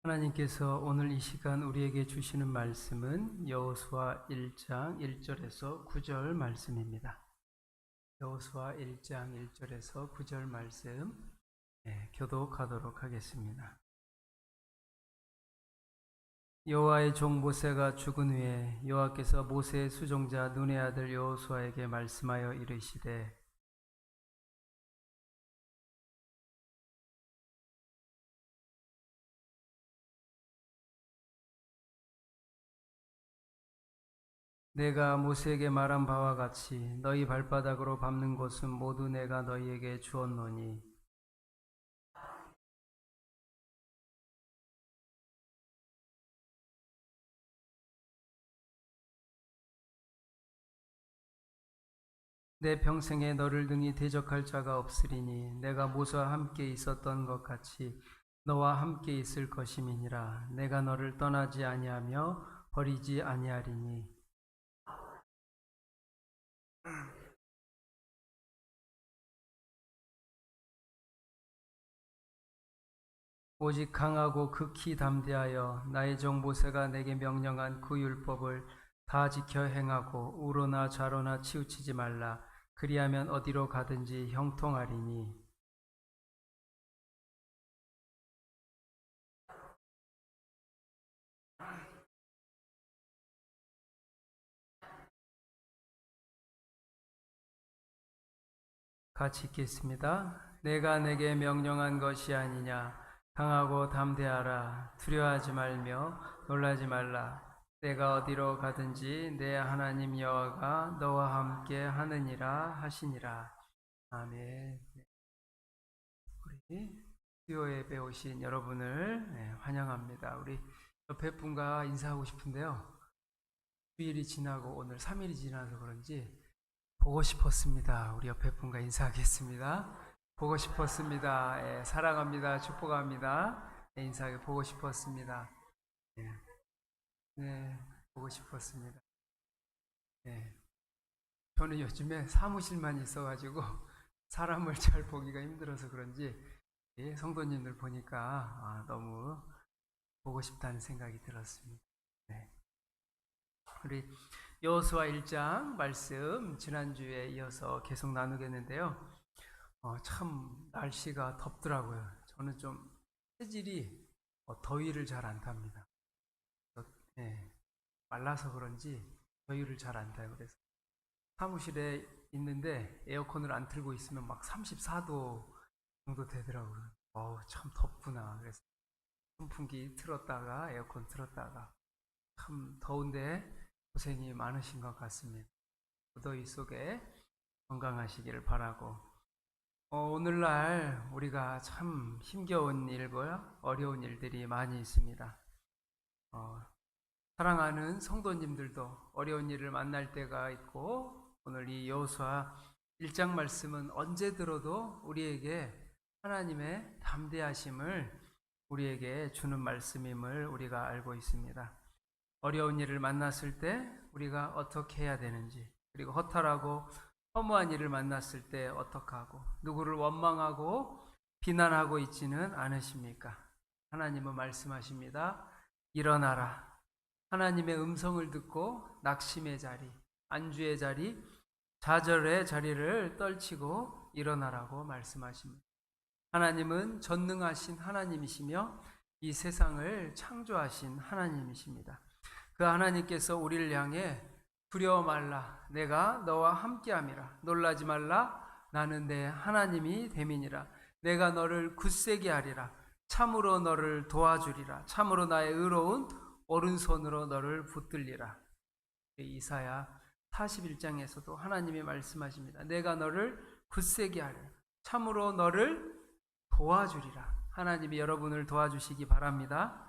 하나님께서 오늘 이 시간 우리에게 주시는 말씀은 여호수아 1장 1절에서 9절 말씀입니다. 여호수아 1장 1절에서 9절 말씀 교독하도록 하겠습니다. 여호와의 종 모세가 죽은 후에 여호와께서 모세의 수종자 눈의 아들 여호수아에게 말씀하여 이르시되 내가 모세에게 말한 바와 같이 너희 발바닥으로 밟는 곳은 모두 내가 너희에게 주었노니 내 평생에 너를 등이 대적할 자가 없으리니 내가 모세와 함께 있었던 것 같이 너와 함께 있을 것임이니라. 내가 너를 떠나지 아니하며 버리지 아니하리니 오직 강하고 극히 담대하여 나의 종 모세가 내게 명령한 그 율법을 다 지켜 행하고 우로나 좌로나 치우치지 말라. 그리하면 어디로 가든지 형통하리니 같이 읽겠습니다. 내가 내게 명령한 것이 아니냐. 강하고 담대하라. 두려워하지 말며 놀라지 말라. 내가 어디로 가든지 내 하나님 여호와가 너와 함께 하느니라 하시니라. 아멘. 우리 수요 예배 오신 여러분을 환영합니다. 우리 옆에 분과 인사하고 싶은데요. 주일이 지나고 오늘 3일이 지나서 그런지 보고 싶었습니다. 우리 옆에 분과 인사하겠습니다. 보고 싶었습니다. 사랑합니다. 축복합니다. 인사하게 보고 싶었습니다. 네, 보고 싶었습니다. 저는 요즘에 사무실만 있어가지고 사람을 잘 보기가 힘들어서 그런지 성도님들 보니까 너무 보고 싶다는 생각이 들었습니다. 우리 여호수아 1장 말씀 지난주에 이어서 계속 나누겠는데요. 참 날씨가 덥더라고요. 저는 좀 체질이 더위를 잘 안 탑니다. 말라서 그런지 더위를 잘 안 타요. 그래서 사무실에 있는데 에어컨을 안 틀고 있으면 막 34도 정도 되더라고요. 참 덥구나. 그래서 선풍기 틀었다가 에어컨 틀었다가 참 더운데 고생이 많으신 것 같습니다. 더위 속에 건강하시기를 바라고 오늘날 우리가 참 힘겨운 일과 어려운 일들이 많이 있습니다. 사랑하는 성도님들도 어려운 일을 만날 때가 있고 오늘 이 여호수아 1장 말씀은 언제 들어도 우리에게 하나님의 담대하심을 우리에게 주는 말씀임을 우리가 알고 있습니다. 어려운 일을 만났을 때 우리가 어떻게 해야 되는지, 그리고 허탈하고 허무한 일을 만났을 때 어떻게 하고, 누구를 원망하고 비난하고 있지는 않으십니까? 하나님은 말씀하십니다. 일어나라. 하나님의 음성을 듣고 낙심의 자리, 안주의 자리, 좌절의 자리를 떨치고 일어나라고 말씀하십니다. 하나님은 전능하신 하나님이시며 이 세상을 창조하신 하나님이십니다. 그 하나님께서 우리를 향해 두려워 말라. 내가 너와 함께함이라. 놀라지 말라. 나는 내 하나님이 됨이니라. 내가 너를 굳세게 하리라. 참으로 너를 도와주리라. 참으로 나의 의로운 오른손으로 너를 붙들리라. 이사야 41장에서도 하나님이 말씀하십니다. 내가 너를 굳세게 하리라. 참으로 너를 도와주리라. 하나님이 여러분을 도와주시기 바랍니다.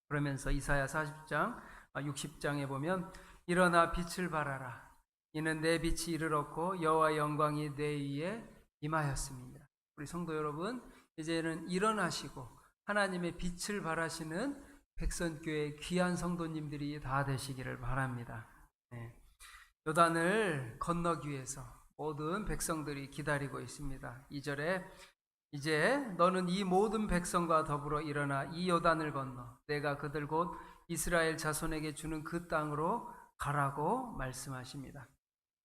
그러면서 이사야 40장, 60장에 보면 일어나 빛을 발하라. 이는 내 빛이 이르렀고 여호와의 영광이 내 위에 임하였습니다. 우리 성도 여러분, 이제는 일어나시고 하나님의 빛을 발하시는 백선교회 귀한 성도님들이 다 되시기를 바랍니다. 요단을 건너기 위해서 모든 백성들이 기다리고 있습니다. 2절에 이제 너는 이 모든 백성과 더불어 일어나 이 요단을 건너 내가 그들 곧 이스라엘 자손에게 주는 그 땅으로 가라고 말씀하십니다.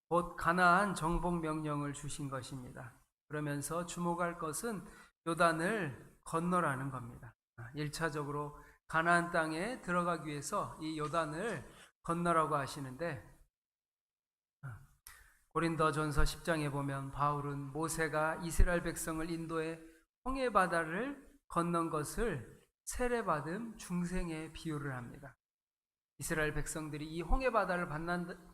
곧 가나안 정복 명령을 주신 것입니다. 그러면서 주목할 것은 요단을 건너라는 겁니다. 1차적으로 가나안 땅에 들어가기 위해서 이 요단을 건너라고 하시는데, 고린도전서 10장에 보면 바울은 모세가 이스라엘 백성을 인도해 홍해 바다를 건넌 것을 세례받은 중생에 비유를 합니다. 이스라엘 백성들이 이 홍해 바다를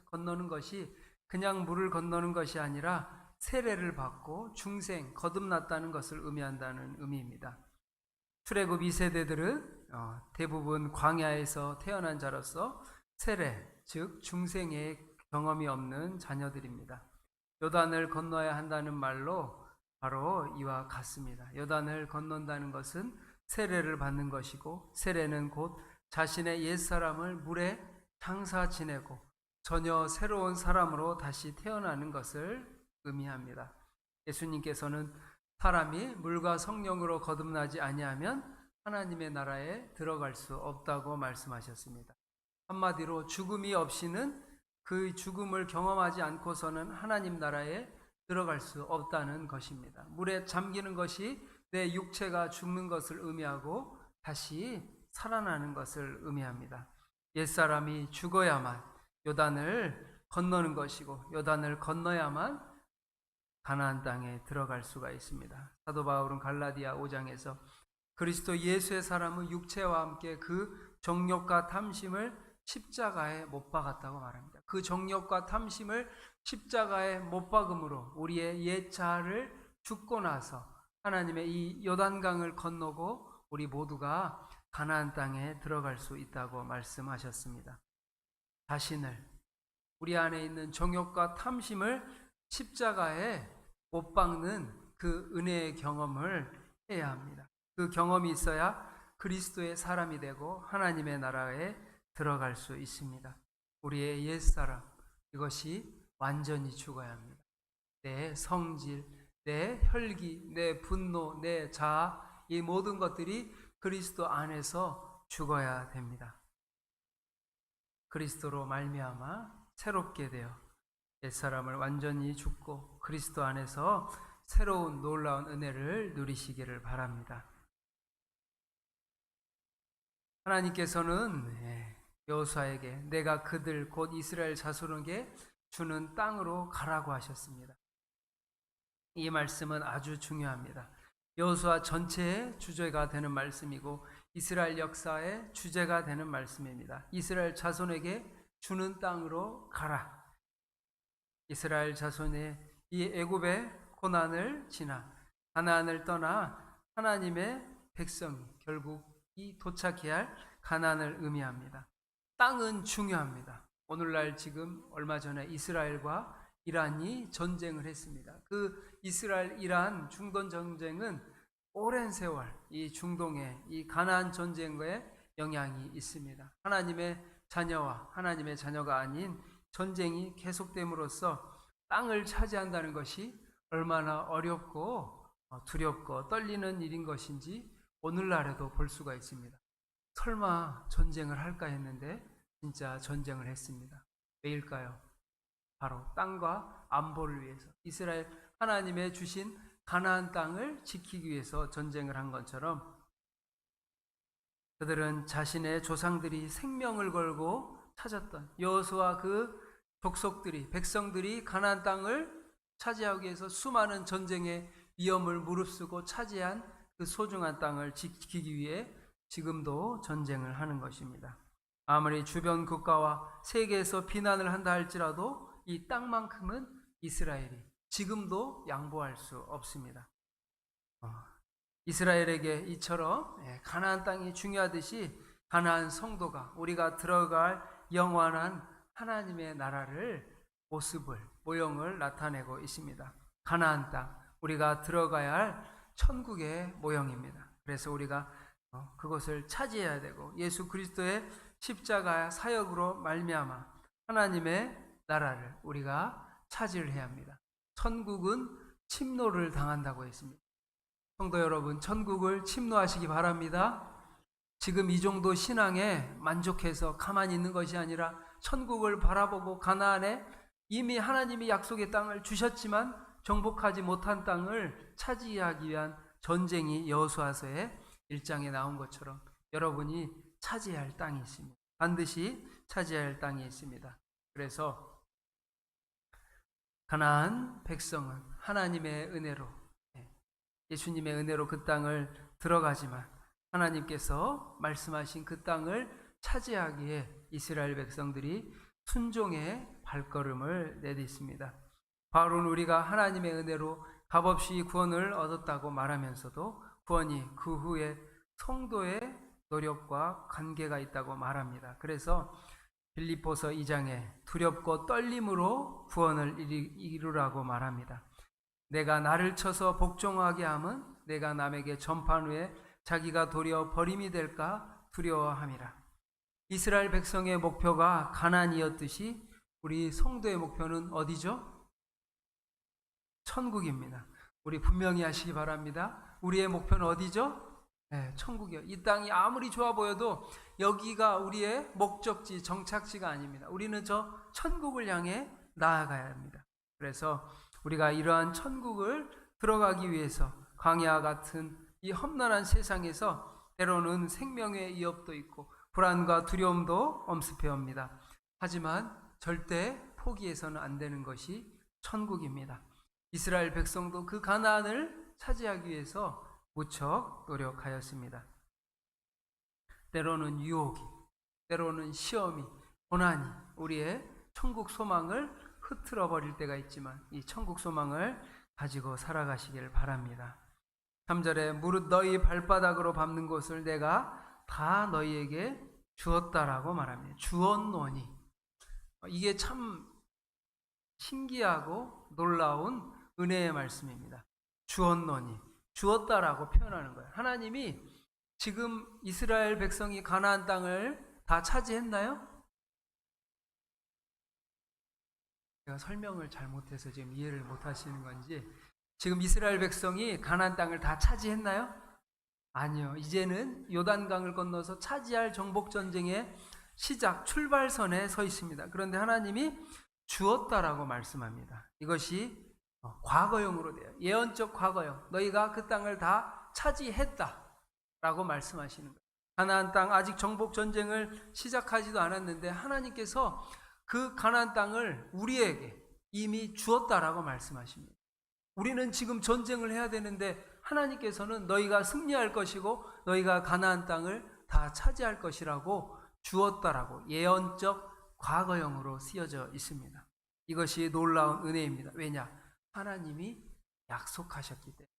건너는 것이 그냥 물을 건너는 것이 아니라 세례를 받고 중생, 거듭났다는 것을 의미한다는 의미입니다. 출애굽 2세대들은 대부분 광야에서 태어난 자로서 세례, 즉 중생의 경험이 없는 자녀들입니다. 요단을 건너야 한다는 말로 바로 이와 같습니다. 요단을 건넌다는 것은 세례를 받는 것이고, 세례는 곧 자신의 옛사람을 물에 장사 지내고 전혀 새로운 사람으로 다시 태어나는 것을 의미합니다. 예수님께서는 사람이 물과 성령으로 거듭나지 아니하면 하나님의 나라에 들어갈 수 없다고 말씀하셨습니다. 한마디로 죽음이 없이는, 그 죽음을 경험하지 않고서는 하나님 나라에 들어갈 수 없다는 것입니다. 물에 잠기는 것이 내 육체가 죽는 것을 의미하고 다시 살아나는 것을 의미합니다. 옛사람이 죽어야만 요단을 건너는 것이고, 요단을 건너야만 가나안 땅에 들어갈 수가 있습니다. 사도 바울은 갈라디아 5장에서 그리스도 예수의 사람은 육체와 함께 그 정욕과 탐심을 십자가에 못 박았다고 말합니다. 그 정욕과 탐심을 십자가에 못 박음으로 우리의 옛 자아를 죽고 나서 하나님의 이 요단강을 건너고 우리 모두가 가나안 땅에 들어갈 수 있다고 말씀하셨습니다. 자신을, 우리 안에 있는 정욕과 탐심을 십자가에 못 박는 그 은혜의 경험을 해야 합니다. 그 경험이 있어야 그리스도의 사람이 되고 하나님의 나라에 들어갈 수 있습니다. 우리의 옛사람, 이것이 완전히 죽어야 합니다. 내 성질, 내 혈기, 내 분노, 내 자아, 이 모든 것들이 그리스도 안에서 죽어야 됩니다. 그리스도로 말미암아 새롭게 되어 옛사람을 완전히 죽고 그리스도 안에서 새로운 놀라운 은혜를 누리시기를 바랍니다. 하나님께서는 여호수아에게 내가 그들 곧 이스라엘 자손에게 주는 땅으로 가라고 하셨습니다. 이 말씀은 아주 중요합니다. 여호수아 전체의 주제가 되는 말씀이고 이스라엘 역사의 주제가 되는 말씀입니다. 이스라엘 자손에게 주는 땅으로 가라. 이스라엘 자손의 이 애굽의 고난을 지나 가나안을 떠나 하나님의 백성이 결국 이 도착해야 할 가나안을 의미합니다. 땅은 중요합니다. 오늘날 지금 얼마 전에 이스라엘과 이란이 전쟁을 했습니다. 그 이스라엘 이란 중동 전쟁은 오랜 세월 이 중동의 이 가나안 전쟁과의 영향이 있습니다. 하나님의 자녀와 하나님의 자녀가 아닌 전쟁이 계속됨으로써 땅을 차지한다는 것이 얼마나 어렵고 두렵고 떨리는 일인 것인지 오늘날에도 볼 수가 있습니다. 설마 전쟁을 할까 했는데 진짜 전쟁을 했습니다. 왜일까요? 바로 땅과 안보를 위해서, 이스라엘 하나님의 주신 가나안 땅을 지키기 위해서 전쟁을 한 것처럼 그들은 자신의 조상들이 생명을 걸고 찾았던 여호수아 그 족속들이, 백성들이 가나안 땅을 차지하기 위해서 수많은 전쟁의 위험을 무릅쓰고 차지한 그 소중한 땅을 지키기 위해 지금도 전쟁을 하는 것입니다. 아무리 주변 국가와 세계에서 비난을 한다 할지라도 이 땅만큼은 이스라엘이 지금도 양보할 수 없습니다. 이스라엘에게 이처럼 가나안 땅이 중요하듯이 가나안 성도가, 우리가 들어갈 영원한 하나님의 나라를, 모습을, 모형을 나타내고 있습니다. 가나안 땅, 우리가 들어가야 할 천국의 모형입니다. 그래서 우리가 그것을 차지해야 되고 예수 그리스도의 십자가 사역으로 말미암아 하나님의 나라를 우리가 차지를 해야 합니다. 천국은 침노를 당한다고 했습니다. 성도 여러분, 천국을 침노하시기 바랍니다. 지금 이 정도 신앙에 만족해서 가만히 있는 것이 아니라 천국을 바라보고 가나안에 이미 하나님이 약속의 땅을 주셨지만 정복하지 못한 땅을 차지하기 위한 전쟁이 여호수아서의 1장에 나온 것처럼 여러분이 차지해야 할 땅이 있습니다. 반드시 차지해야 할 땅이 있습니다. 그래서 가나안 백성은 하나님의 은혜로, 예수님의 은혜로 그 땅을 들어가지만 하나님께서 말씀하신 그 땅을 차지하기에 이스라엘 백성들이 순종의 발걸음을 내딛습니다. 바울은 우리가 하나님의 은혜로 값없이 구원을 얻었다고 말하면서도 구원이 그 후에 성도의 노력과 관계가 있다고 말합니다. 그래서 빌립보서 2장에 두렵고 떨림으로 구원을 이루라고 말합니다. 내가 나를 쳐서 복종하게 함은 내가 남에게 전판 후에 자기가 도리어 버림이 될까 두려워함이라. 이스라엘 백성의 목표가 가나안이었듯이 우리 성도의 목표는 어디죠? 천국입니다. 우리 분명히 하시기 바랍니다. 우리의 목표는 어디죠? 네, 천국이요. 이 땅이 아무리 좋아 보여도 여기가 우리의 목적지, 정착지가 아닙니다. 우리는 저 천국을 향해 나아가야 합니다. 그래서 우리가 이러한 천국을 들어가기 위해서 광야 같은 이 험난한 세상에서 때로는 생명의 위협도 있고 불안과 두려움도 엄습해 옵니다. 하지만 절대 포기해서는 안 되는 것이 천국입니다. 이스라엘 백성도 그 가나안을 차지하기 위해서 무척 노력하였습니다. 때로는 유혹이, 때로는 시험이, 고난이 우리의 천국 소망을 흐트러 버릴 때가 있지만 이 천국 소망을 가지고 살아가시길 바랍니다. 3절에 무릇 너희 발바닥으로 밟는 곳을 내가 다 너희에게 주었다라고 말합니다. 주었노니. 이게 참 신기하고 놀라운 은혜의 말씀입니다. 주었노니. 주었다라고 표현하는 거예요. 하나님이 지금 이스라엘 백성이 가나안 땅을 다 차지했나요? 제가 설명을 잘못해서 지금 이해를 못하시는 건지, 지금 이스라엘 백성이 가나안 땅을 다 차지했나요? 아니요. 이제는 요단강을 건너서 차지할 정복 전쟁의 시작, 출발선에 서 있습니다. 그런데 하나님이 주었다라고 말씀합니다. 이것이 과거형으로 돼요. 예언적 과거형. 너희가 그 땅을 다 차지했다라고 말씀하시는 거예요. 가나안 땅 아직 정복 전쟁을 시작하지도 않았는데 하나님께서 그 가나안 땅을 우리에게 이미 주었다라고 말씀하십니다. 우리는 지금 전쟁을 해야 되는데 하나님께서는 너희가 승리할 것이고 너희가 가나안 땅을 다 차지할 것이라고 주었다라고 예언적 과거형으로 쓰여져 있습니다. 이것이 놀라운 은혜입니다. 왜냐? 하나님이 약속하셨기 때문에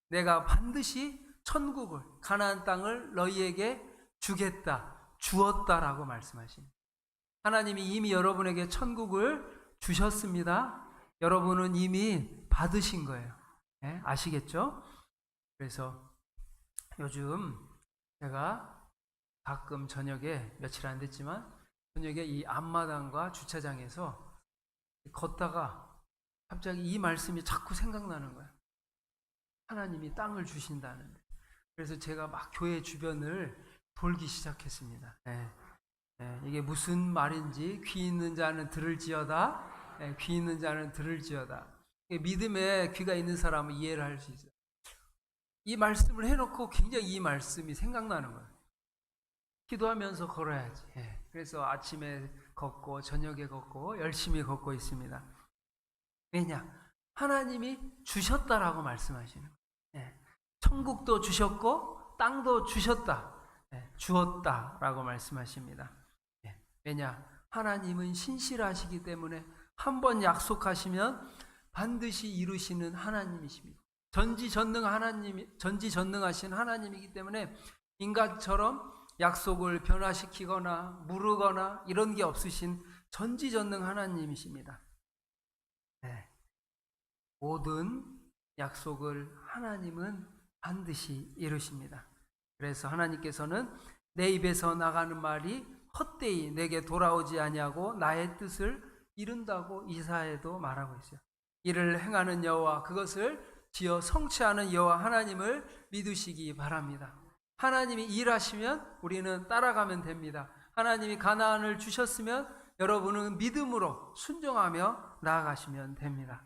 내가 반드시 천국을, 가나안 땅을 너희에게 주겠다, 주었다라고 말씀하십니다. 하나님이 이미 여러분에게 천국을 주셨습니다. 여러분은 이미 받으신 거예요. 네? 아시겠죠? 그래서 요즘 제가 가끔 저녁에, 며칠 안 됐지만 저녁에 이 앞마당과 주차장에서 걷다가 갑자기 이 말씀이 자꾸 생각나는 거예요. 하나님이 땅을 주신다는데. 그래서 제가 막 교회 주변을 돌기 시작했습니다. 이게 무슨 말인지 귀 있는 자는 들을지어다. 귀 있는 자는 들을지어다. 믿음에 귀가 있는 사람은 이해를 할 수 있어요. 이 말씀을 해놓고 굉장히 이 말씀이 생각나는 거예요. 기도하면서 걸어야지. 그래서 아침에 걷고 저녁에 걷고 열심히 걷고 있습니다. 왜냐? 하나님이 주셨다라고 말씀하시는 거예요. 천국도 주셨고 땅도 주셨다. 주었다라고 말씀하십니다. 왜냐? 하나님은 신실하시기 때문에 한 번 약속하시면 반드시 이루시는 하나님이십니다. 전지전능하신 하나님이기 때문에 인간처럼 약속을 변화시키거나 무르거나 이런 게 없으신 전지전능 하나님이십니다. 모든 약속을 하나님은 반드시 이루십니다. 그래서 하나님께서는 내 입에서 나가는 말이 헛되이 내게 돌아오지 아니하고 나의 뜻을 이룬다고 이사야도 말하고 있어요. 이를 행하는 여호와, 그것을 지어 성취하는 여호와 하나님을 믿으시기 바랍니다. 하나님이 일하시면 우리는 따라가면 됩니다. 하나님이 가나안을 주셨으면 여러분은 믿음으로 순종하며 나아가시면 됩니다.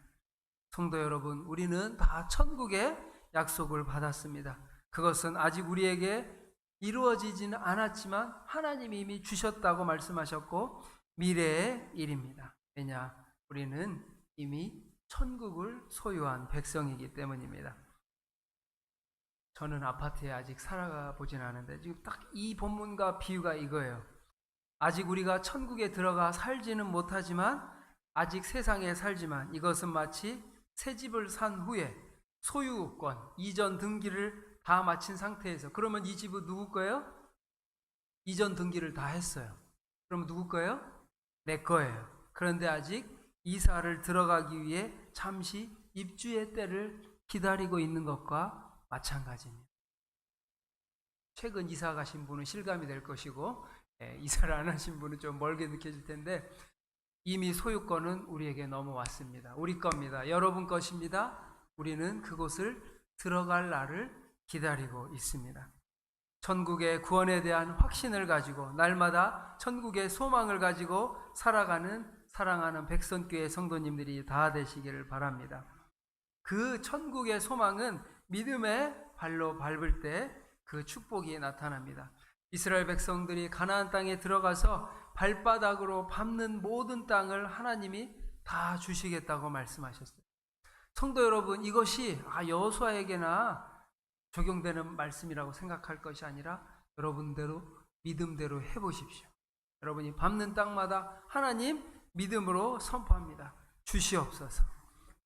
성도 여러분, 우리는 다 천국의 약속을 받았습니다. 그것은 아직 우리에게 이루어지지는 않았지만 하나님이 이미 주셨다고 말씀하셨고 미래의 일입니다. 왜냐? 우리는 이미 천국을 소유한 백성이기 때문입니다. 저는 아파트에 아직 살아가 보진 않은데 지금 딱 이 본문과 비유가 이거예요. 아직 우리가 천국에 들어가 살지는 못하지만 아직 세상에 살지만 이것은 마치 새 집을 산 후에 소유권, 이전 등기를 다 마친 상태에서 그러면 이 집은 누구 거예요? 이전 등기를 다 했어요. 그러면 누구 거예요? 내 거예요. 그런데 아직 이사를 들어가기 위해 잠시 입주의 때를 기다리고 있는 것과 마찬가지입니다. 최근 이사 가신 분은 실감이 될 것이고 이사를 안 하신 분은 좀 멀게 느껴질 텐데 이미 소유권은 우리에게 넘어왔습니다. 우리 겁니다. 여러분 것입니다. 우리는 그곳을 들어갈 날을 기다리고 있습니다. 천국의 구원에 대한 확신을 가지고 날마다 천국의 소망을 가지고 살아가는 사랑하는 백성교회 성도님들이 다 되시기를 바랍니다. 그 천국의 소망은 믿음의 발로 밟을 때 그 축복이 나타납니다. 이스라엘 백성들이 가나안 땅에 들어가서 발바닥으로 밟는 모든 땅을 하나님이 다 주시겠다고 말씀하셨어요. 성도 여러분, 이것이 여호수아에게나 적용되는 말씀이라고 생각할 것이 아니라 여러분대로 믿음대로 해보십시오. 여러분이 밟는 땅마다 하나님 믿음으로 선포합니다. 주시옵소서.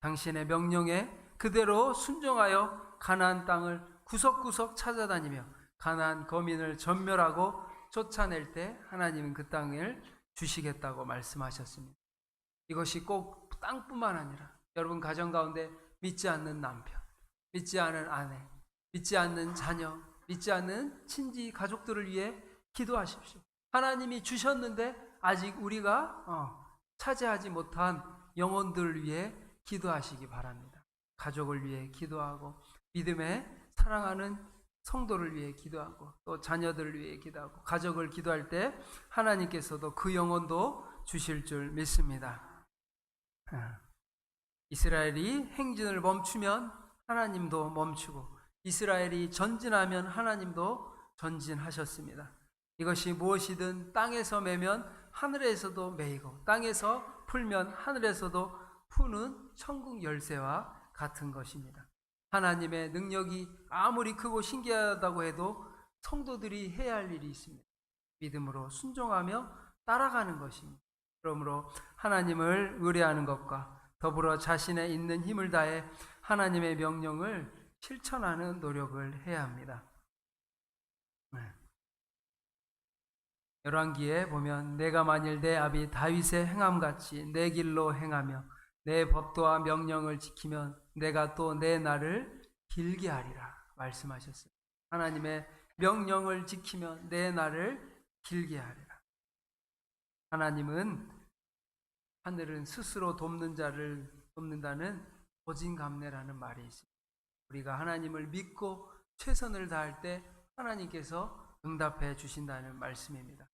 당신의 명령에 그대로 순종하여 가나안 땅을 구석구석 찾아다니며 가나안 거민을 전멸하고 쫓아낼 때 하나님은 그 땅을 주시겠다고 말씀하셨습니다. 이것이 꼭 땅뿐만 아니라 여러분 가정 가운데 믿지 않는 남편, 믿지 않은 아내, 믿지 않는 자녀, 믿지 않는 친지 가족들을 위해 기도하십시오. 하나님이 주셨는데 아직 우리가 차지하지 못한 영혼들을 위해 기도하시기 바랍니다. 가족을 위해 기도하고 믿음에 사랑하는 성도를 위해 기도하고 또 자녀들을 위해 기도하고 가족을 기도할 때 하나님께서도 그 영혼도 주실 줄 믿습니다. 이스라엘이 행진을 멈추면 하나님도 멈추고 이스라엘이 전진하면 하나님도 전진하셨습니다. 이것이 무엇이든 땅에서 매면 하늘에서도 매이고 땅에서 풀면 하늘에서도 푸는 천국 열쇠와 같은 것입니다. 하나님의 능력이 아무리 크고 신기하다고 해도 성도들이 해야 할 일이 있습니다. 믿음으로 순종하며 따라가는 것입니다. 그러므로 하나님을 의뢰하는 것과 더불어 자신의 있는 힘을 다해 하나님의 명령을 실천하는 노력을 해야 합니다. 열왕기에 보면 내가 만일 내 아비 다윗의 행함같이 내 길로 행하며 내 법도와 명령을 지키면 내가 또 내 날을 길게 하리라 말씀하셨어요. 하나님의 명령을 지키면 내 날을 길게 하리라. 하늘은 스스로 돕는 자를 돕는다는 고진감래라는 말이 있습니다. 우리가 하나님을 믿고 최선을 다할 때 하나님께서 응답해 주신다는 말씀입니다.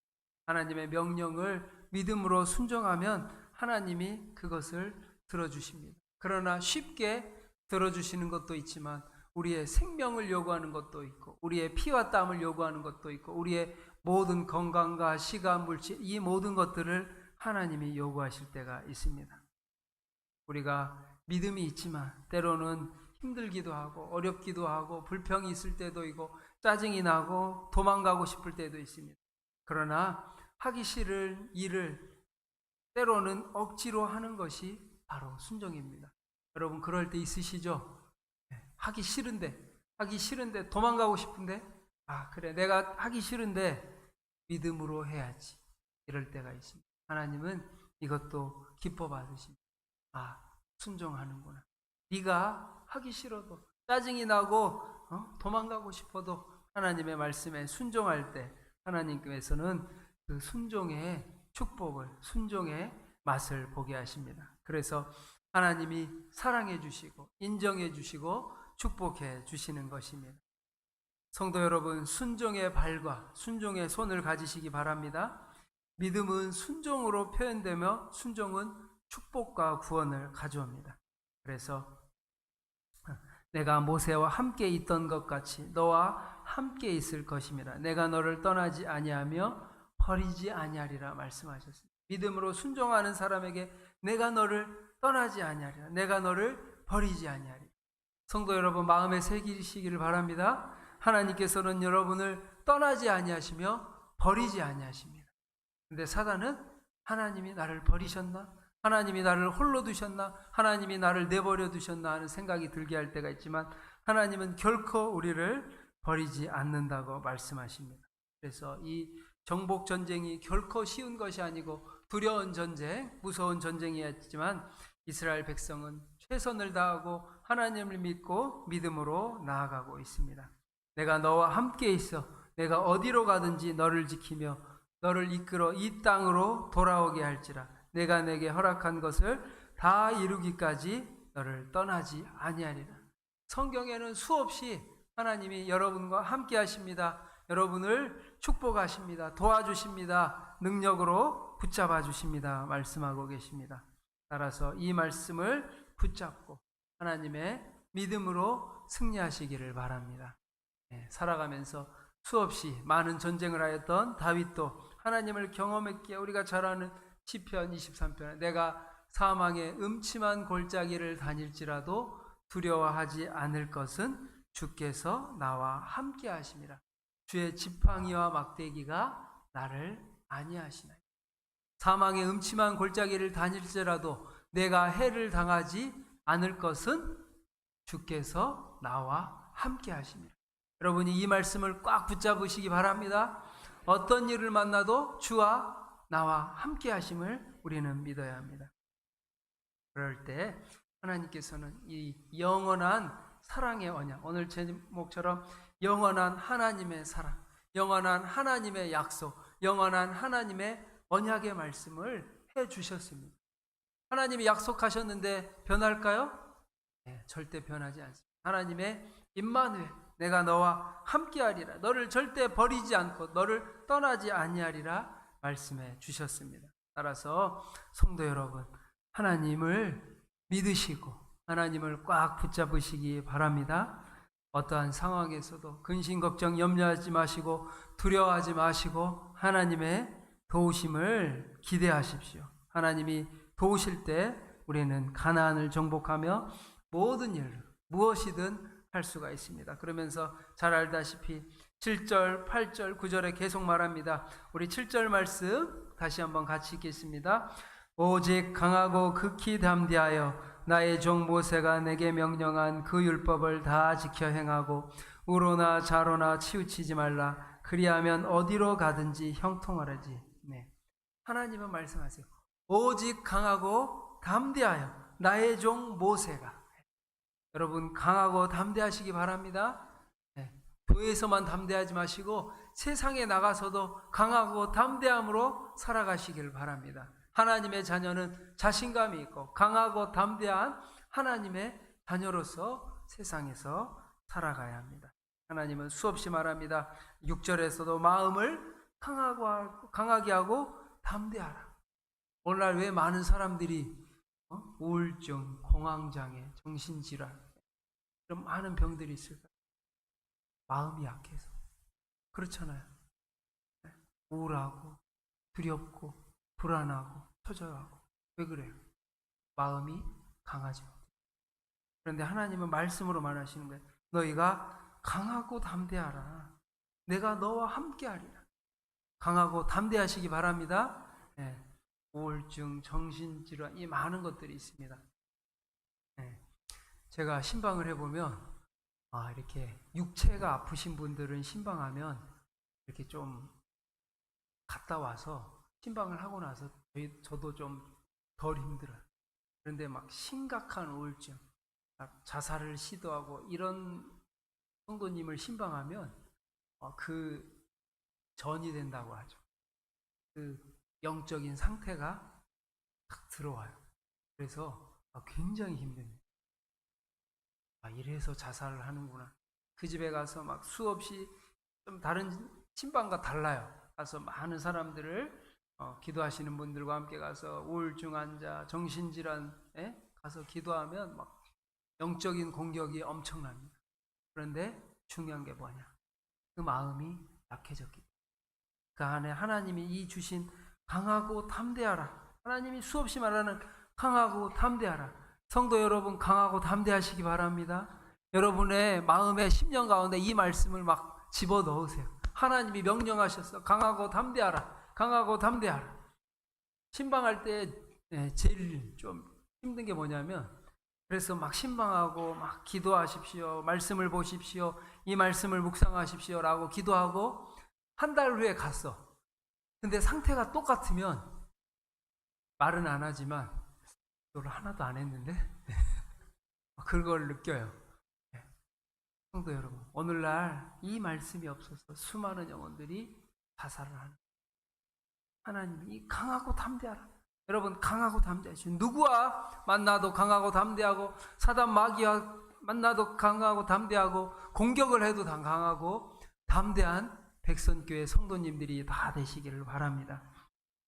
하나님의 명령을 믿음으로 순종하면 하나님이 그것을 들어주십니다. 그러나 쉽게 들어주시는 것도 있지만 우리의 생명을 요구하는 것도 있고 우리의 피와 땀을 요구하는 것도 있고 우리의 모든 건강과 시간, 물질 이 모든 것들을 하나님이 요구하실 때가 있습니다. 우리가 믿음이 있지만 때로는 힘들기도 하고 어렵기도 하고 불평이 있을 때도 있고 짜증이 나고 도망가고 싶을 때도 있습니다. 그러나 하기 싫은 일을 때로는 억지로 하는 것이 바로 순종입니다. 여러분 그럴 때 있으시죠? 하기 싫은데 도망가고 싶은데 그래 내가 하기 싫은데 믿음으로 해야지 이럴 때가 있습니다. 하나님은 이것도 기뻐 받으십니다. 순종하는구나. 네가 하기 싫어도 짜증이 나고 도망가고 싶어도 하나님의 말씀에 순종할 때 하나님께서는 그 순종의 축복을 순종의 맛을 보게 하십니다. 그래서 하나님이 사랑해 주시고 인정해 주시고 축복해 주시는 것입니다. 성도 여러분, 순종의 발과 순종의 손을 가지시기 바랍니다. 믿음은 순종으로 표현되며 순종은 축복과 구원을 가져옵니다. 그래서 내가 모세와 함께 있던 것 같이 너와 함께 있을 것임이라. 내가 너를 떠나지 아니하며 버리지 아니하리라 말씀하셨습니다. 믿음으로 순종하는 사람에게 내가 너를 떠나지 아니하리라. 내가 너를 버리지 아니하리라. 성도 여러분, 마음에 새기시기를 바랍니다. 하나님께서는 여러분을 떠나지 아니하시며 버리지 아니하십니다. 근데 사단은 하나님이 나를 버리셨나? 하나님이 나를 홀로 두셨나? 하나님이 나를 내버려 두셨나? 하는 생각이 들게 할 때가 있지만 하나님은 결코 우리를 버리지 않는다고 말씀하십니다. 그래서 이 정복 전쟁이 결코 쉬운 것이 아니고 두려운 전쟁, 무서운 전쟁이었지만 이스라엘 백성은 최선을 다하고 하나님을 믿고 믿음으로 나아가고 있습니다. 내가 너와 함께 있어. 내가 어디로 가든지 너를 지키며 너를 이끌어 이 땅으로 돌아오게 할지라. 내가 내게 허락한 것을 다 이루기까지 너를 떠나지 아니하리라. 성경에는 수없이 하나님이 여러분과 함께 하십니다. 여러분을 축복하십니다. 도와주십니다. 능력으로 붙잡아 주십니다. 말씀하고 계십니다. 따라서 이 말씀을 붙잡고 하나님의 믿음으로 승리하시기를 바랍니다. 살아가면서 수없이 많은 전쟁을 하였던 다윗도 하나님을 경험했기에 우리가 잘 아는 시편 23편에 내가 사망의 음침한 골짜기를 다닐지라도 두려워하지 않을 것은 주께서 나와 함께 하심이라. 주의 지팡이와 막대기가 나를 안위하시나이다. 사망의 음침한 골짜기를 다닐지라도 내가 해를 당하지 않을 것은 주께서 나와 함께 하심이라. 여러분이 이 말씀을 꽉 붙잡으시기 바랍니다. 어떤 일을 만나도 주와 나와 함께 하심을 우리는 믿어야 합니다. 그럴 때 하나님께서는 이 영원한 사랑의 언약, 오늘 제목처럼 영원한 하나님의 사랑, 영원한 하나님의 약속, 영원한 하나님의 언약의 말씀을 해주셨습니다. 하나님이 약속하셨는데 변할까요? 네, 절대 변하지 않습니다. 하나님의 임마누엘, 내가 너와 함께하리라. 너를 절대 버리지 않고 너를 떠나지 아니하리라 말씀해 주셨습니다. 따라서 성도 여러분, 하나님을 믿으시고 하나님을 꽉 붙잡으시기 바랍니다. 어떠한 상황에서도 근심 걱정 염려하지 마시고 두려워하지 마시고 하나님의 도우심을 기대하십시오. 하나님이 도우실 때 우리는 가나안을 정복하며 모든 일을 무엇이든 할 수가 있습니다. 그러면서 잘 알다시피 7절, 8절, 9절에 계속 말합니다. 우리 7절 말씀 다시 한번 같이 읽겠습니다. 오직 강하고 극히 담대하여 나의 종 모세가 내게 명령한 그 율법을 다 지켜 행하고 우로나 좌로나 치우치지 말라. 그리하면 어디로 가든지 형통하라지. 네. 하나님은 말씀하세요. 오직 강하고 담대하여 나의 종 모세가. 여러분 강하고 담대하시기 바랍니다. 네. 교회에서만 담대하지 마시고 세상에 나가서도 강하고 담대함으로 살아가시길 바랍니다. 하나님의 자녀는 자신감이 있고 강하고 담대한 하나님의 자녀로서 세상에서 살아가야 합니다. 하나님은 수없이 말합니다. 6절에서도 마음을 강하게 하고 담대하라. 오늘날 왜 많은 사람들이 우울증, 공황장애, 정신질환 그런 많은 병들이 있을까요? 마음이 약해서. 그렇잖아요. 우울하고 두렵고 불안하고 초조하고. 왜 그래요? 마음이 강하지 못해요. 그런데 하나님은 말씀으로 말하시는 거예요. 너희가 강하고 담대하라. 내가 너와 함께하리라. 강하고 담대하시기 바랍니다. 네. 우울증, 정신질환 이 많은 것들이 있습니다. 네. 제가 신방을 해보면 이렇게 육체가 아프신 분들은 신방하면 이렇게 좀 갔다 와서 신방을 하고 나서 저도 좀 덜 힘들어요. 그런데 막 심각한 우울증, 자살을 시도하고 이런 성도님을 신방하면 그 전이 된다고 하죠. 그 영적인 상태가 딱 들어와요. 그래서 굉장히 힘듭니다. 이래서 자살을 하는구나. 그 집에 가서 막 수없이 좀 다른 신방과 달라요. 가서 많은 사람들을 기도하시는 분들과 함께 가서 우울증 환자, 정신질환에 가서 기도하면 막 영적인 공격이 엄청납니다. 그런데 중요한 게 뭐냐? 그 마음이 약해졌기 때문에. 그 안에 하나님이 이 주신 강하고 담대하라. 하나님이 수없이 말하는 강하고 담대하라. 성도 여러분, 강하고 담대하시기 바랍니다. 여러분의 마음의 심령 가운데 이 말씀을 막 집어넣으세요. 하나님이 명령하셨어. 강하고 담대하라. 강하고 담대하라. 신방할 때 제일 좀 힘든 게 뭐냐면, 그래서 막 신방하고 막 기도하십시오. 말씀을 보십시오. 이 말씀을 묵상하십시오. 라고 기도하고 한 달 후에 갔어. 근데 상태가 똑같으면 말은 안 하지만 기도를 하나도 안 했는데 그걸 느껴요. 성도 여러분, 오늘날 이 말씀이 없어서 수많은 영혼들이 자살을 하는, 하나님이 강하고 담대하라. 여러분, 강하고 담대하시오. 누구와 만나도 강하고 담대하고, 사단 마귀와 만나도 강하고 담대하고, 공격을 해도 강하고 담대한 백선교회 성도님들이 다 되시기를 바랍니다.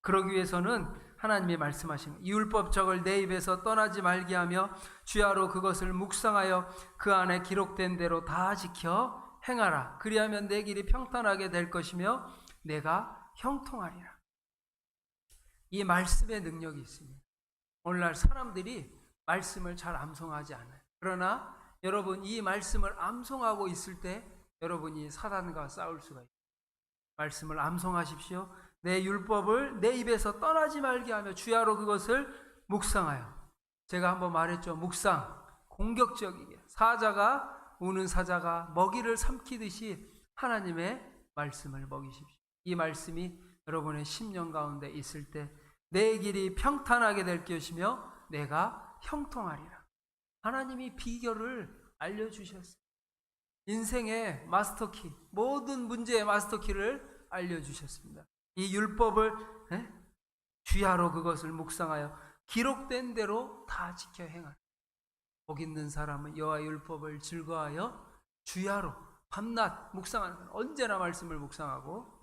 그러기 위해서는 하나님이 말씀하신 이 율법적을 내 입에서 떠나지 말게 하며 주야로 그것을 묵상하여 그 안에 기록된 대로 다 지켜 행하라. 그리하면 내 길이 평탄하게 될 것이며 내가 형통하리라. 이 말씀의 능력이 있습니다. 오늘날 사람들이 말씀을 잘 암송하지 않아요. 그러나 여러분, 이 말씀을 암송하고 있을 때 여러분이 사단과 싸울 수가 있어요. 말씀을 암송하십시오. 내 율법을 내 입에서 떠나지 말게 하며 주야로 그것을 묵상하여. 제가 한번 말했죠. 묵상, 공격적이게 사자가, 우는 사자가 먹이를 삼키듯이 하나님의 말씀을 먹이십시오. 이 말씀이 여러분의 심령 가운데 있을 때 내 길이 평탄하게 될 것이며 내가 형통하리라. 하나님이 비결을 알려주셨어요. 인생의 마스터키, 모든 문제의 마스터키를 알려주셨습니다. 이 율법을 주야로 그것을 묵상하여 기록된 대로 다 지켜 행하라. 복 있는 사람은 여호와의 율법을 즐거워하여 주야로 밤낮 묵상하는 거예요. 언제나 말씀을 묵상하고,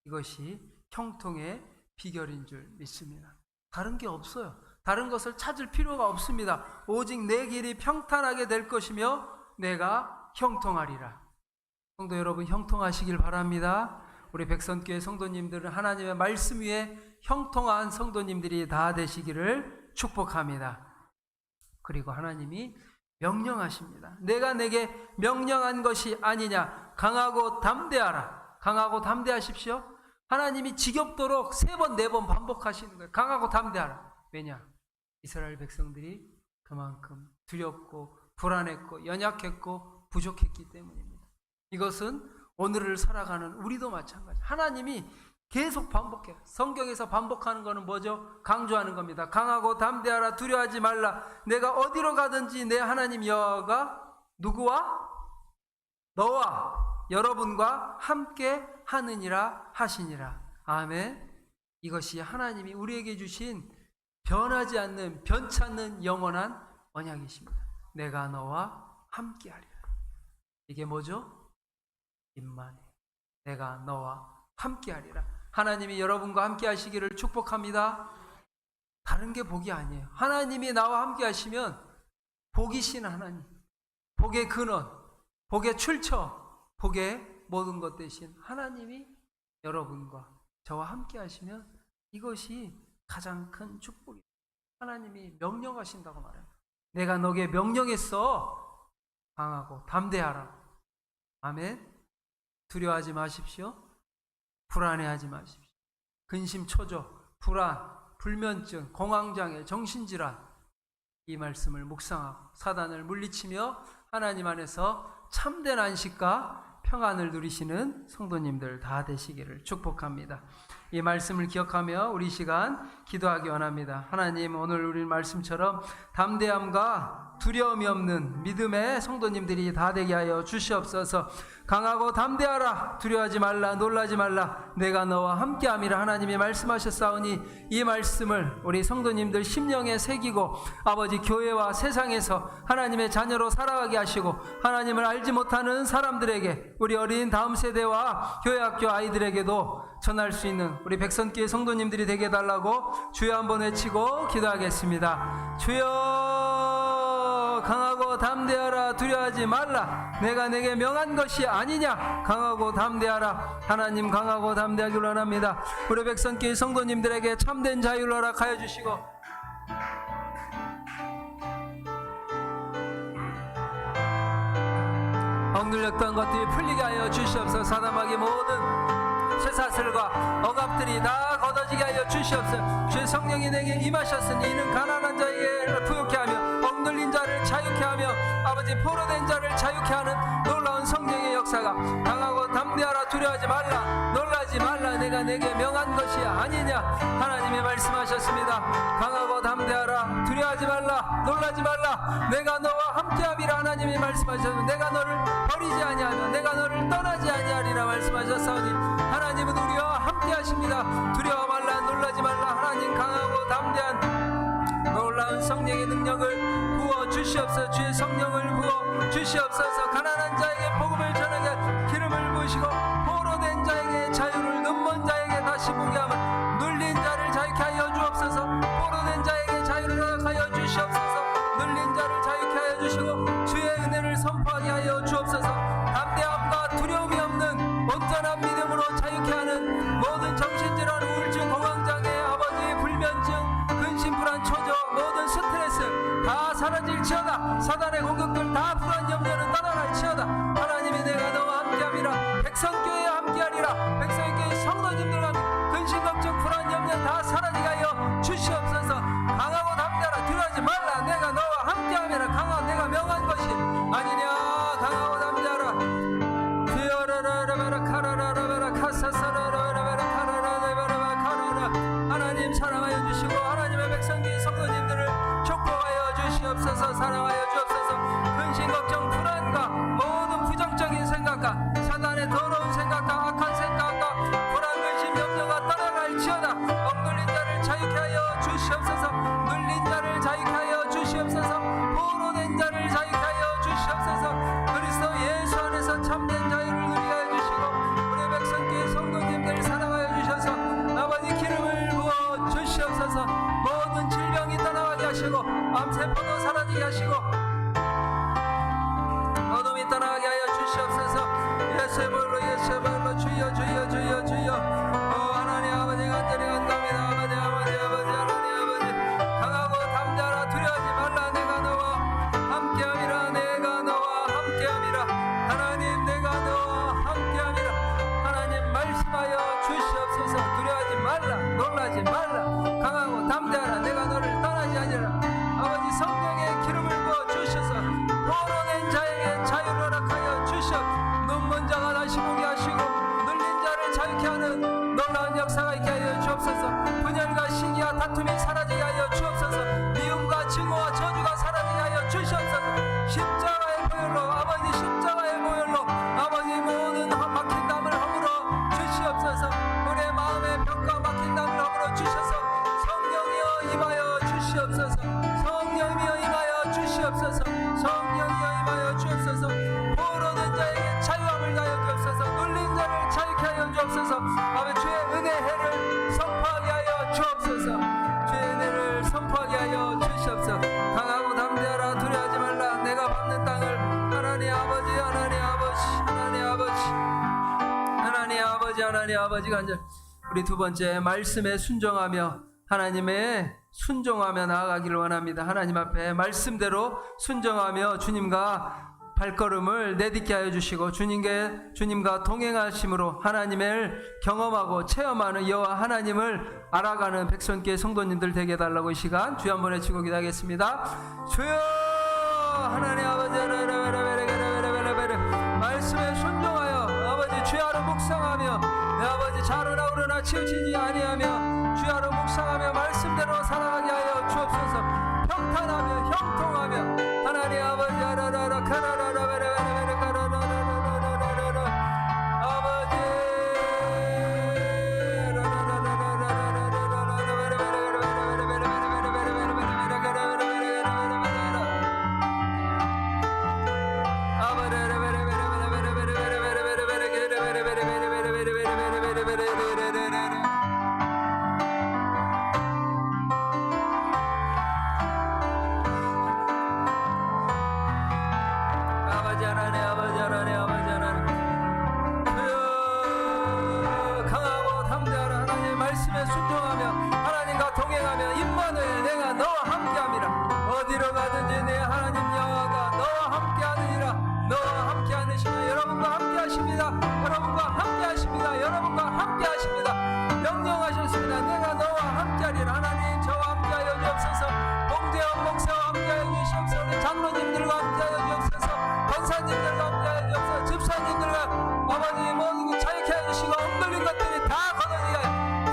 이것이 형통의 비결인 줄 믿습니다. 다른 게 없어요. 다른 것을 찾을 필요가 없습니다. 오직 내 길이 평탄하게 될 것이며 내가 형통하리라. 성도 여러분, 형통하시길 바랍니다. 우리 백선교회 성도님들은 하나님의 말씀 위에 형통한 성도님들이 다 되시기를 축복합니다. 그리고 하나님이 명령하십니다. 내가 내게 명령한 것이 아니냐. 강하고 담대하라. 강하고 담대하십시오. 하나님이 지겹도록 3번, 4번 반복하시는 거예요. 강하고 담대하라. 왜냐? 이스라엘 백성들이 그만큼 두렵고 불안했고 연약했고 부족했기 때문입니다. 이것은 오늘을 살아가는 우리도 마찬가지. 하나님이 계속 반복해요. 성경에서 반복하는 것은 뭐죠? 강조하는 겁니다. 강하고 담대하라. 두려워하지 말라. 내가 어디로 가든지 내 하나님 여호와가 누구와? 너와 여러분과 함께 하느니라 하시니라. 아멘. 이것이 하나님이 우리에게 주신 변하지 않는, 변치 않는 영원한 언약이십니다. 내가 너와 함께 하리라. 이게 뭐죠? 임마누엘. 내가 너와 함께 하리라. 하나님이 여러분과 함께 하시기를 축복합니다. 다른 게 복이 아니에요. 하나님이 나와 함께 하시면 복이신 하나님, 복의 근원, 복의 출처, 복의 모든 것 되신 하나님이 여러분과 저와 함께 하시면 이것이 가장 큰 축복입니다. 하나님이 명령하신다고 말해요. 내가 너에게 명령했어. 강하고 담대하라. 아멘. 두려워하지 마십시오. 불안해하지 마십시오. 근심초조, 불안, 불면증, 공황장애, 정신질환, 이 말씀을 묵상하고 사단을 물리치며 하나님 안에서 참된 안식과 평안을 누리시는 성도님들 다 되시기를 축복합니다. 이 말씀을 기억하며 우리 시간 기도하기 원합니다. 하나님, 오늘 우리 말씀처럼 담대함과 두려움이 없는 믿음의 성도님들이 다 되게 하여 주시옵소서. 강하고 담대하라. 두려워하지 말라. 놀라지 말라. 내가 너와 함께함이라. 하나님이 말씀하셨사오니 이 말씀을 우리 성도님들 심령에 새기고 아버지 교회와 세상에서 하나님의 자녀로 살아가게 하시고 하나님을 알지 못하는 사람들에게 우리 어린 다음 세대와 교회학교 아이들에게도 전할 수 있는 우리 백선교회 성도님들이 되게 해달라고 주여 한번 외치고 기도하겠습니다. 주여, 강하고 담대하라. 두려워하지 말라. 내가 내게 명한 것이 아니냐. 강하고 담대하라. 하나님 강하고 담대하기를 원합니다. 우리 백선교회 성도님들에게 참된 자유를 허락하여 주시고 억눌렸던 것들이 풀리게 하여 주시옵소서. 사담하기 모든 쇠사슬과 억압들이 다 걷어지게 하여 주시옵소서. 주의 성령이 내게 임하셨으니 이는 가난한 자에게 부욕케 하며 억눌린 자를 자유케 하며 아버지 포로된 자를 자유케 하는 놀라운 성령의 역사가 강하고 담대하라. 두려워하지 말라. 놀라지 말라. 내가 내게 명한 것이 아니냐. 하나님이 말씀하셨습니다. 강하고 담대하라. 두려워하지 말라. 놀라지 말라. 내가 너와 함께함이라. 하나님이 말씀하셨습니다. 내가 너를 버리지 아니하며 내가 너를 떠나지 아니하리라 말씀하셨사오니 하나님은 우리와 함께하십니다. 두려워 말라. 놀라지 말라. 하나님 강하고 담대한 놀라운 성령의 능력을 부어 주시옵소서. 주의 성령을 부어 주시옵소서. 가난한 자에게 복음을 전하게 기름을 부으시고 포로된 자에게 자유를, 눈먼 자에게 다시 보게 하며 눌린 자를 자유케 하여 주옵소서. 포로된 자에게 자유를 허락하여 주시옵소서. 눌린 자를 자유케 하여 주시고 주의 은혜를 선포하게 하여 주옵소서. 담대함과 두려움이 없는 온전한 믿음으로 자유케 하는 모든 정신질환, 우울증, 공황장애, 아버지 불면증, 근심불안, 초조, 모든 스트레스 다 사라질지어다. 사단의 공격들 다 불안 염려는 떠나갈지어다. 하나님이 내가 너와 함께함이라. 백성교회와 함께하리라. 백성교회 성도님들과 근심 걱정 불안 염려 다 사라지게 하여 주시옵소서. 강하고 담대하라. 두려워하지 말라. 내가 너와 함께함이라. 강하고 내가 명한 것이 아니냐. 강하고 담대하라. 하나님 사랑하여 주시고 하나님의 백성들 성도님들을 축복하여 주시옵소서. 사랑하여 주옵소서. 근심 걱정 불안과 모든 부정적인 생각과 사단의 더러운 생각과 악한 생각과 불안 근심 염려가 떠나갈지어다. 억눌린 자를 자유케 하여 주시옵소서. 눌린 자를 자유케 하여 주시옵소서. 포로된 자를 자유케 하여 주시옵소서. 그리스도 예수 안에서 참된 자유를 누리게 하여 주시고 우리 백성교회 성도님들 사랑하여 주셔서 아버지 기름을 부어 주시옵소서. 모든 질병이 떠나가게 하시고 암세포도 사라지게 하시고 어둠이 떠나가게 하여 주시옵소서. 예수의 볼로 주여 주여 주여 주여. 하나님 아버지 간절히 간답니다. 아버지 하나님 아버지 강하고 담대하라. 두려워하지 말라. 내가 너와 함께함이라. 내가 너와 함께함이라. 하나님 내가 너와 함께함이라. 하나님 말씀하여 주시옵소서. 두려워하지 말라. 놀라지 말라. 강하고 담대하라. 내가 너를 떠나지 아니라. 아버지 성령의 기름을 부어 주셔서 포로된 자에게 자유를 허락하여 주시옵. 눈먼 자가 다시 보게 하시고 눌린 자를 자유케 하는 놀라운 역사가 있게 하여 주옵소서. 분열과 시기와 다툼이 사라지게 하여 주옵소서. 미움과 증오와 저주가 사라지게 하여 주시옵소서. 십자가의 보혈로 아버지 십자가의 보혈로 아버지 모든 막힌 담을 허물어 주시옵소서. 우리의 마음의 벽과 막힌 담을 허물어 주셔서 성령이여 임하여 주시옵소서. 성령이여 임하여 주시옵소서. 성령이여 임하여 주옵소서. 포로된 자에게 자유함을 가하여 주옵소서. 눌린 자를 자유케 하여 주옵소서. 아버지 주의 은혜 해를 선포하게 하여 주옵소서. 주의 은혜를 선포하게 하여 주시옵소서. 강하고 담대하라. 두려워하지 말라. 내가 받는 땅을 하나님 아버지 하나님 아버지 하나님 아버지 하나님 아버지 하나님 아버지 간절. 우리 두 번째 말씀에 순종하며 하나님의 순종하며 나아가기를 원합니다. 하나님 앞에 말씀대로 순종하며 주님과 발걸음을 내딛게 하여 주시고 주님과 동행하심으로 하나님을 경험하고 체험하는 여호와 하나님을 알아가는 백성교회 성도님들 되게 해달라고 이 시간 주여 한번 외치고 기도하겠습니다. 주여 하나님 아버지 말씀에 순종하여 아버지 주야로 묵상하며 내 아버지 자르나 우러나 치우치지 아니하며 주야로 묵상하며 말씀대로 살아가게 하여 주옵소서. 평탄하며 형통하며 하나님 아버지 하십니다. 여러분과 함께 하십니다. 여러분과 함께 하십니다. 명령하셨습니다. 내가 너와 함께하리라. 하나님 저와 함께하여 주옵소서. 봉재원 목사와 함께하여 주시옵소서. 우리 장로님들과 함께하여 주옵소서. 권사님들과 함께하여 주옵소서. 집사님들과 아버지 모든 것 자유케 하여 주시고 엉들린 것들이 다 걷어지게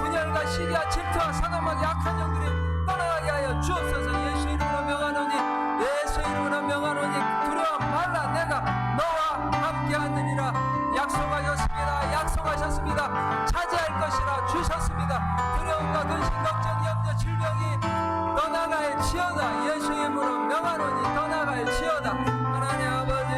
분열과 시기와 질투와 사단마귀 악한 영들이 떠나가게 하여 주옵소서. 예수 이름으로 명하노니 예수 이름으로 명하노니 두려워 말라. 내가 너와 함께하느니라. 약속하셨습니다. 약속하셨습니다. 차지할 것이라 주셨습니다. 두려움과 근심 걱정 염려 질병이 떠나갈지어다. 예수 이름으로 명하노니 떠나갈지어다. 하나님 아버지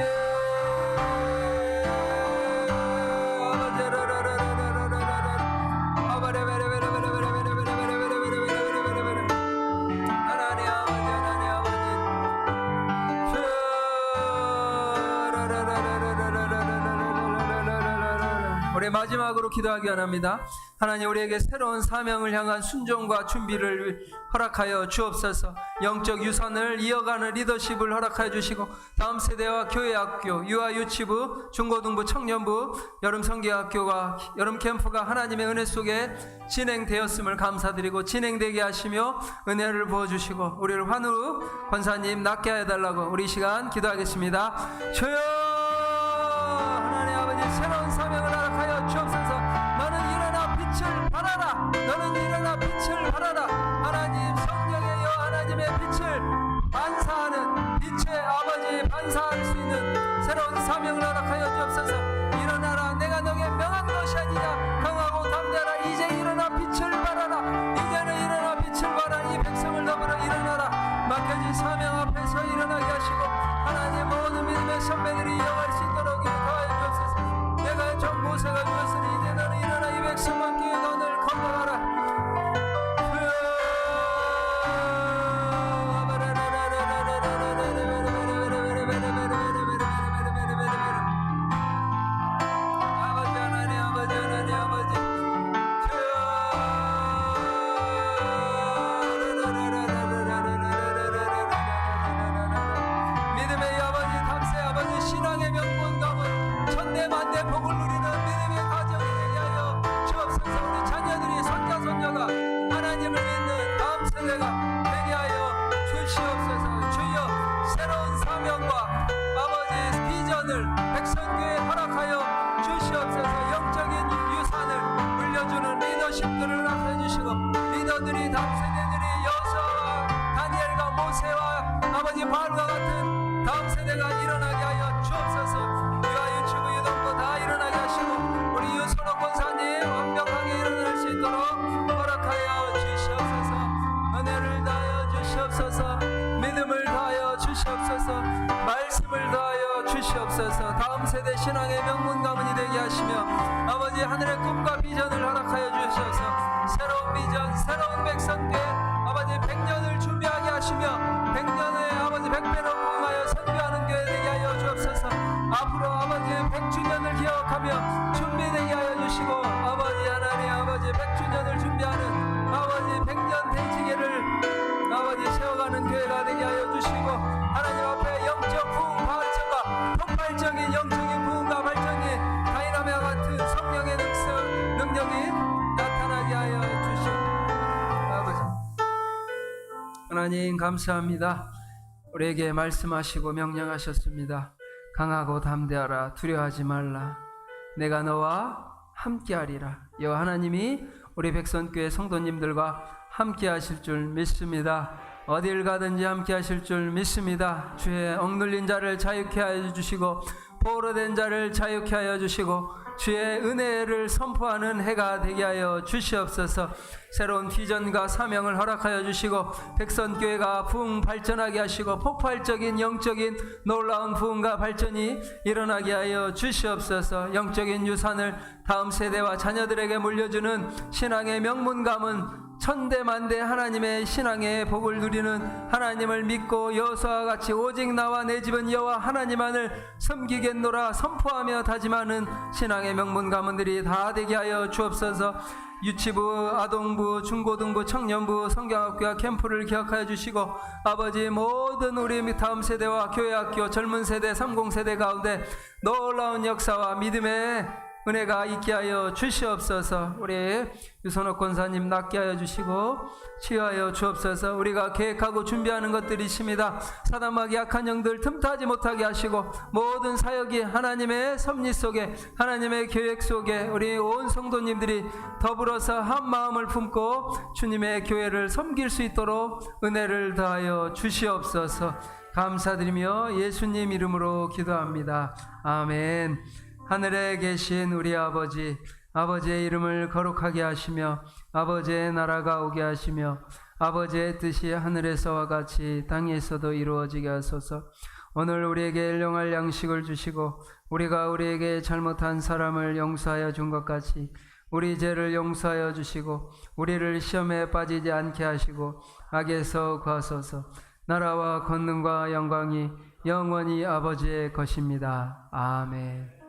우리 마지막으로 기도하기 원합니다. 하나님 우리에게 새로운 사명을 향한 순종과 준비를 허락하여 주옵소서. 영적 유산을 이어가는 리더십을 허락하여 주시고 다음 세대와 교회학교, 유아유치부, 중고등부, 청년부, 여름 성경학교가 여름 캠프가 하나님의 은혜 속에 진행되었음을 감사드리고 진행되게 하시며 은혜를 부어주시고 우리를 환우 권사님 낫게 해달라고 우리 시간 기도하겠습니다. 주여 하나님 아버지 새로운 사명을 허락하여 주옵소서. 너는 일어나 빛을 발하라. 너는 일어나 빛을 발하라. 하나님 성령의 여 하나님의 빛을 반사하는 빛의 아버지 반사할 수 있는 새로운 사명을 허락하여 주옵소서. 일어나라. 내가 너에게 명한 것이 아니냐. 강하고 담대하라. 이제 일어나 빛을 발하라. 이제는 일어나 빛을 발하라. 이 백성을 더불어 일어나라. 맡겨진 사명 앞에서 일어나게 하시고 하나님 모든 믿음의 선배들이 이어갈 수 있도록 인도하여 주옵소서. 내가 좀 모세가 주었으니 이제 너는 일어나 이 백성과 함께 너를 건너가라. 아버지 하나님 아버지 하나님 아버지 믿음의 아버지 담세 아버지 신앙의 명분감은 천대만대 복을 누리는 믿음의 가정이 되게 하여 주옵소서. 우리 자녀들이 손자 손녀가 하나님을 믿는 다음 세대가 되게 하여 주시옵소서. 주여 새로운 사명과 아버지 비전을 백성교회에 허락하여 주시옵소서. 영적인 유산을 물려주는 리더십들을 허락해 주시고 리더들이 다음 세대들이 여호수아와 다니엘과 모세와 아버지 바울과 같은 다음 세대가 일어나게 하여 주옵소서. 유아유치부 유동부 다 일어나게 하시고 우리 유선호 권사님 완벽하게 일어날 수 있도록 허락하여 주시옵소서. 은혜를 다하여 주시옵소서. 믿음을 다하여 주시옵소서. 말씀을 다하여 주시옵소서. 다음 세대 신앙의 명문 가문이 되게 하시며 아버지 하늘의 꿈과 비전을 허락하여 주시옵소서. 새로운 비전 새로운 백성께 아버지 100년을 준비하게 하시며 100년의 아버지 100배로 부응하여 선교하는 교회 되게 하여 주옵소서. 앞으로 아버지 100주년을 기억하며 준비되게 하여 주시고 아버지 하나님 아버지 100주년을 준비하는 아버지 100년 대지계를 아버지 세워가는 교회가 되게 하여 주시고 하나님 앞에 영적 부흥 발전과 폭발적인 영적인 부흥과 발전이 다이나믹과 같은 성령의 능력이 나타나게 하여 주시고 아버지 하나님 감사합니다. 우리에게 말씀하시고 명령하셨습니다. 강하고 담대하라. 두려워하지 말라. 내가 너와 함께하리라. 여호와 하나님이 우리 백선교회 성도님들과 함께하실 줄 믿습니다. 어딜 가든지 함께하실 줄 믿습니다. 주의 억눌린 자를 자유케 하여 주시고 포로된 자를 자유케 하여 주시고 주의 은혜를 선포하는 해가 되게 하여 주시옵소서. 새로운 비전과 사명을 허락하여 주시고 백선교회가 부흥 발전하게 하시고 폭발적인 영적인 놀라운 부흥과 발전이 일어나게 하여 주시옵소서. 영적인 유산을 다음 세대와 자녀들에게 물려주는 신앙의 명문 가문 천대만대 하나님의 신앙의 복을 누리는 하나님을 믿고 여호수아와 같이 오직 나와 내 집은 여호와 하나님만을 섬기겠노라 선포하며 다짐하는 신앙의 명문 가문들이 다 되게 하여 주옵소서. 유치부, 아동부, 중고등부, 청년부, 성경학교와 캠프를 기억하여 주시고 아버지 모든 우리 다음 세대와 교회학교 젊은 세대 30세대 가운데 놀라운 역사와 믿음의 은혜가 있게 하여 주시옵소서. 우리 유선옥 권사님 낫게 하여 주시고 치유하여 주옵소서. 우리가 계획하고 준비하는 것들이 있습니다. 사단마귀 약한 영들 틈타지 못하게 하시고 모든 사역이 하나님의 섭리 속에 하나님의 계획 속에 우리 온 성도님들이 더불어서 한 마음을 품고 주님의 교회를 섬길 수 있도록 은혜를 더하여 주시옵소서. 감사드리며 예수님 이름으로 기도합니다. 아멘. 하늘에 계신 우리 아버지, 아버지의 이름을 거룩하게 하시며 아버지의 나라가 오게 하시며 아버지의 뜻이 하늘에서와 같이 땅에서도 이루어지게 하소서. 오늘 우리에게 일용할 양식을 주시고 우리가 우리에게 잘못한 사람을 용서하여 준 것 같이 우리 죄를 용서하여 주시고 우리를 시험에 빠지지 않게 하시고 악에서 구하소서. 나라와 권능과 영광이 영원히 아버지의 것입니다. 아멘.